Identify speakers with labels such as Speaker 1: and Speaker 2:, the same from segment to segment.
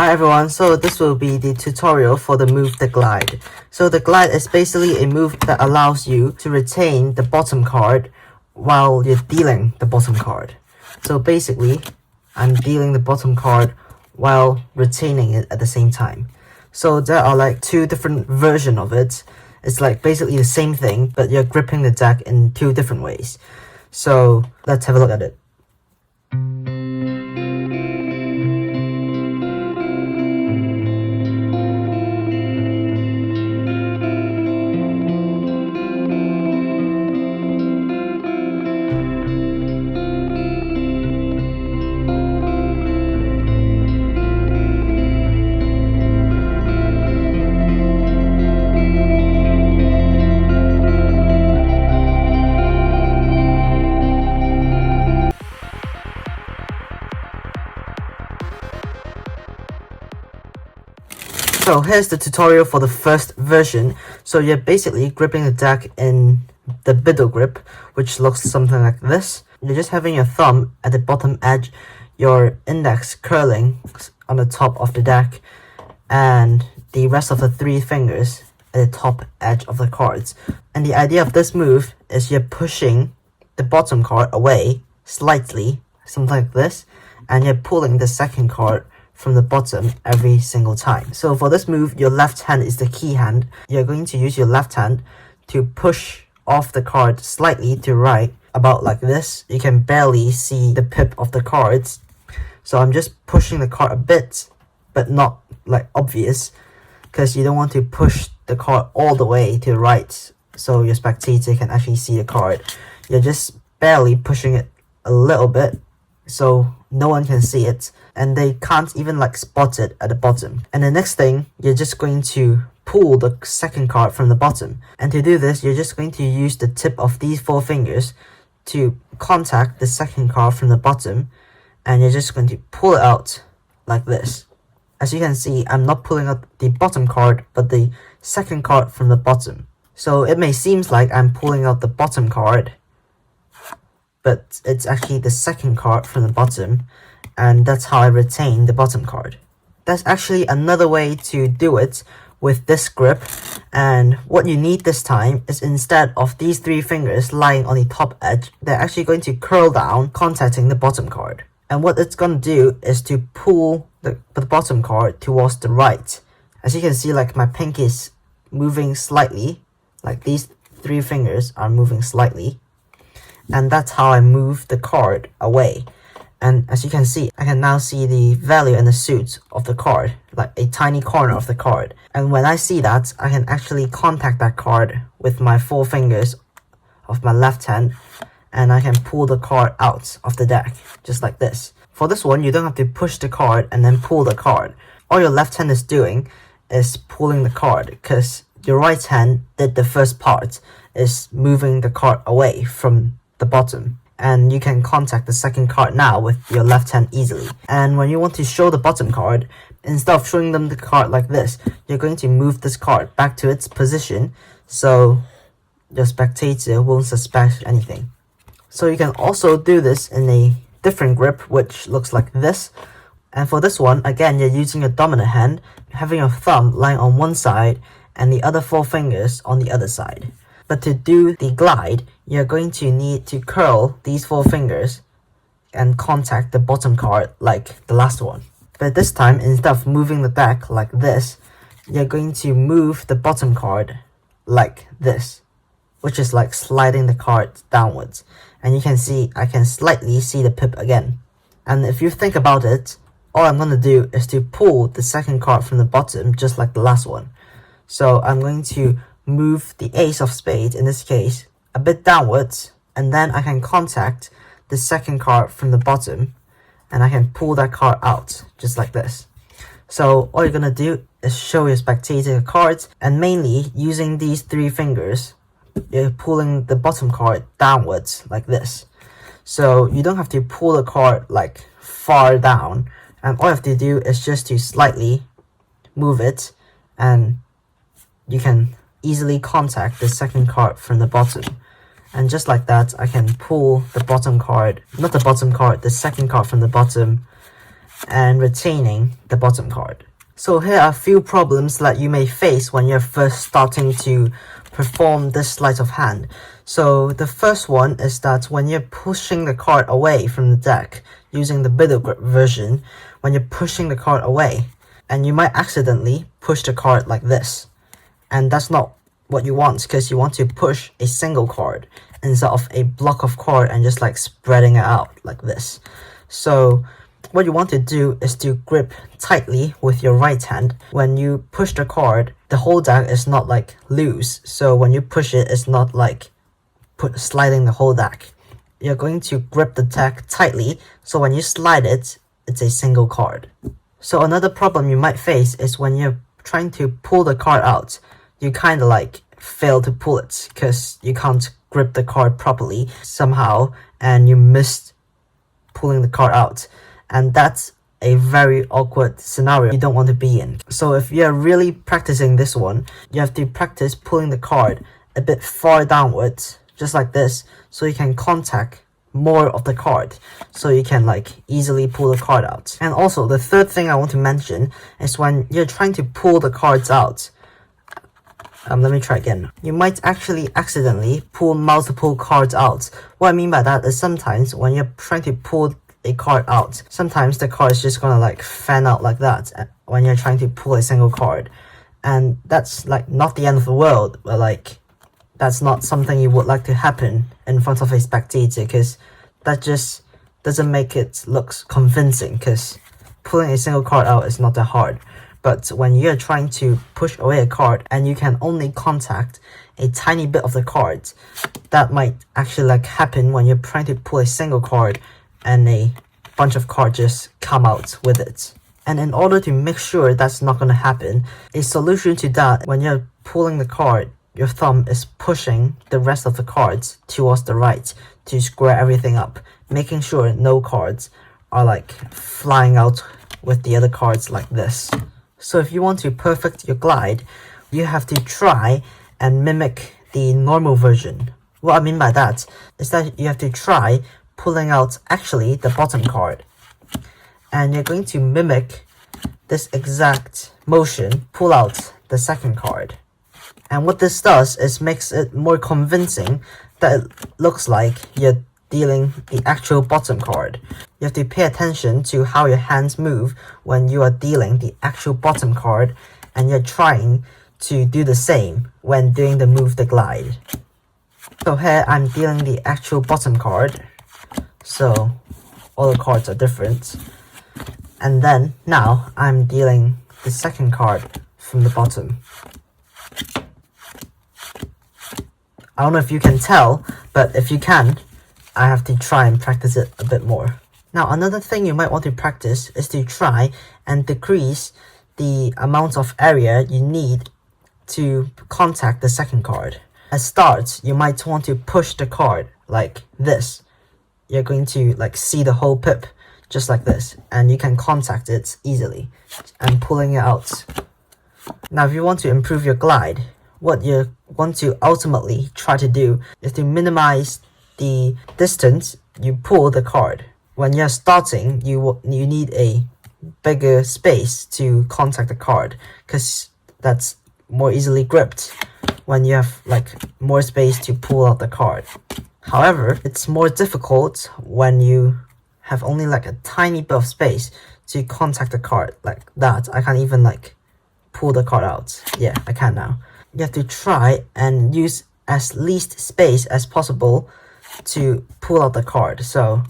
Speaker 1: Hi everyone, so this will be the tutorial for the move the glide. So the glide is basically a move that allows you to retain the bottom card while you're dealing the bottom card. So basically, I'm dealing the bottom card while retaining it at the same time. So there are like two different versions of it. It's like basically the same thing, but you're gripping the deck in two different ways. So let's have a look at it. So here's the tutorial for the first version. So you're basically gripping the deck in the middle grip, which looks something like this. You're just having your thumb at the bottom edge, your index curling on the top of the deck, and the rest of the three fingers at the top edge of the cards. And the idea of this move is you're pushing the bottom card away slightly, something like this, and you're pulling the second card from the bottom every single time. So for this move, your left hand is the key hand. You're going to use your left hand to push off the card slightly to right, about like this. You can barely see the pip of the cards. So I'm just pushing the card a bit, but not like obvious, because you don't want to push the card all the way to the right so your spectator can actually see the card. You're just barely pushing it a little bit so no one can see it, and they can't even like spot it at the bottom. And the next thing, you're just going to pull the second card from the bottom. And to do this, you're just going to use the tip of these four fingers to contact the second card from the bottom, and you're just going to pull it out like this. As you can see, I'm not pulling out the bottom card, but the second card from the bottom. So it may seem like I'm pulling out the bottom card, but it's actually the second card from the bottom, and that's how I retain the bottom card. There's actually another way to do it with this grip, and what you need this time is, instead of these three fingers lying on the top edge, they're actually going to curl down, contacting the bottom card. And what it's going to do is to pull the bottom card towards the right. As you can see, like my pinky is moving slightly, like these three fingers are moving slightly. And that's how I move the card away. And as you can see, I can now see the value and the suit of the card, like a tiny corner of the card. And when I see that, I can actually contact that card with my four fingers of my left hand, and I can pull the card out of the deck, just like this. For this one, you don't have to push the card and then pull the card. All your left hand is doing is pulling the card, because your right hand did the first part, is moving the card away from the bottom, and you can contact the second card now with your left hand easily. And when you want to show the bottom card, instead of showing them the card like this, you're going to move this card back to its position so your spectator won't suspect anything. So you can also do this in a different grip, which looks like this. And for this one, again, you're using your dominant hand, having your thumb lying on one side and the other four fingers on the other side. But to do the glide, you're going to need to curl these four fingers and contact the bottom card like the last one. But this time, instead of moving the deck like this, you're going to move the bottom card like this, which is like sliding the card downwards. And you can see, I can slightly see the pip again. And if you think about it, all I'm going to do is to pull the second card from the bottom, just like the last one. So I'm going to move the ace of spades, in this case, a bit downwards, and then I can contact the second card from the bottom, and I can pull that card out, just like this. So all you're gonna do is show your spectator cards, and mainly using these three fingers, you're pulling the bottom card downwards like this. So you don't have to pull the card like far down, and all you have to do is just to slightly move it, and you can easily contact the second card from the bottom. And just like that, I can pull the bottom card, not the bottom card, the second card from the bottom, and retaining the bottom card. So here are a few problems that you may face when you're first starting to perform this sleight of hand. So the first one is that when you're pushing the card away from the deck using the middle grip version, when you're pushing the card away, and you might accidentally push the card like this. And that's not what you want, because you want to push a single card instead of a block of card and just like spreading it out like this. So what you want to do is to grip tightly with your right hand. When you push the card, the whole deck is not like loose. So when you push it, it's not like sliding the whole deck. You're going to grip the deck tightly, so when you slide it, it's a single card. So another problem you might face is when you're trying to pull the card out, you kind of like fail to pull it because you can't grip the card properly somehow and you missed pulling the card out. And that's a very awkward scenario you don't want to be in. So if you're really practicing this one, you have to practice pulling the card a bit far downwards, just like this, so you can contact more of the card, so you can like easily pull the card out. And also the third thing I want to mention is when you're trying to pull the cards out, let me try again. You might actually accidentally pull multiple cards out. What I mean by that is sometimes when you're trying to pull a card out, sometimes the card is just gonna like fan out like that when you're trying to pull a single card. And that's like not the end of the world, but like that's not something you would like to happen in front of a spectator, because that just doesn't make it look convincing, because pulling a single card out is not that hard. But when you're trying to push away a card and you can only contact a tiny bit of the cards, that might actually like happen when you're trying to pull a single card and a bunch of cards just come out with it. And in order to make sure that's not going to happen, a solution to that, when you're pulling the card, your thumb is pushing the rest of the cards towards the right to square everything up, making sure no cards are like flying out with the other cards like this. So if you want to perfect your glide, you have to try and mimic the normal version. What I mean by that is that you have to try pulling out actually the bottom card, and you're going to mimic this exact motion, pull out the second card. And what this does is makes it more convincing that it looks like you're dealing the actual bottom card. You have to pay attention to how your hands move when you are dealing the actual bottom card, and you're trying to do the same when doing the move the glide. So here I'm dealing the actual bottom card, so all the cards are different. And then now I'm dealing the second card from the bottom. I don't know if you can tell, but if you can, I have to try and practice it a bit more. Now another thing you might want to practice is to try and decrease the amount of area you need to contact the second card. At start, you might want to push the card like this. You're going to like see the whole pip just like this, and you can contact it easily and pulling it out. Now if you want to improve your glide, what you want to ultimately try to do is to minimize the distance you pull the card. When you're starting, you need a bigger space to contact the card, because that's more easily gripped when you have like more space to pull out the card. However, it's more difficult when you have only like a tiny bit of space to contact the card like that. I can't even like pull the card out. Yeah, I can now. You have to try and use as least space as possible to pull out the card. So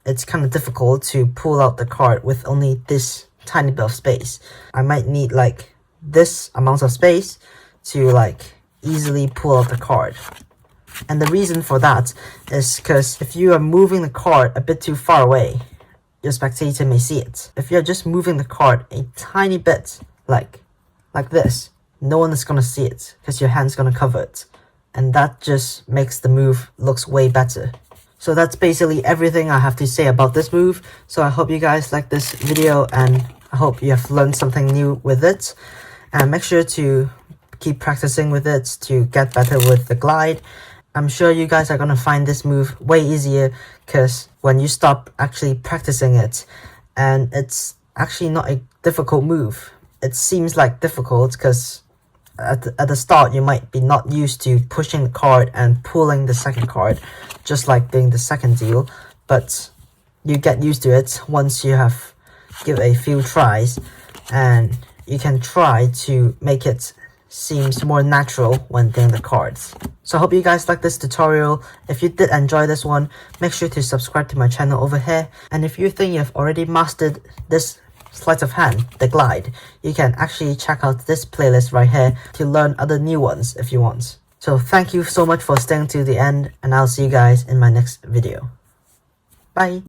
Speaker 1: it's kind of difficult to pull out the card with only this tiny bit of space. I might need like this amount of space to like easily pull out the card. And the reason for that is because if you are moving the card a bit too far away, your spectator may see it. If you're just moving the card a tiny bit, like this, no one is gonna see it because your hand's gonna cover it, and that just makes the move looks way better. So that's basically everything I have to say about this move. So I hope you guys like this video, and I hope you have learned something new with it, and make sure to keep practicing with it to get better with the glide. I'm sure you guys are gonna find this move way easier, because when you stop actually practicing it and it's actually not a difficult move. It seems like difficult because at the start you might be not used to pushing the card and pulling the second card, just like doing the second deal, but you get used to it once you have give a few tries, and you can try to make it seems more natural when dealing the cards. So I hope you guys like this tutorial. If you did enjoy this one, make sure to subscribe to my channel over here, and if you think you've already mastered this sleight of hand, the glide, you can actually check out this playlist right here to learn other new ones if you want. So thank you so much for staying to the end, and I'll see you guys in my next video. Bye!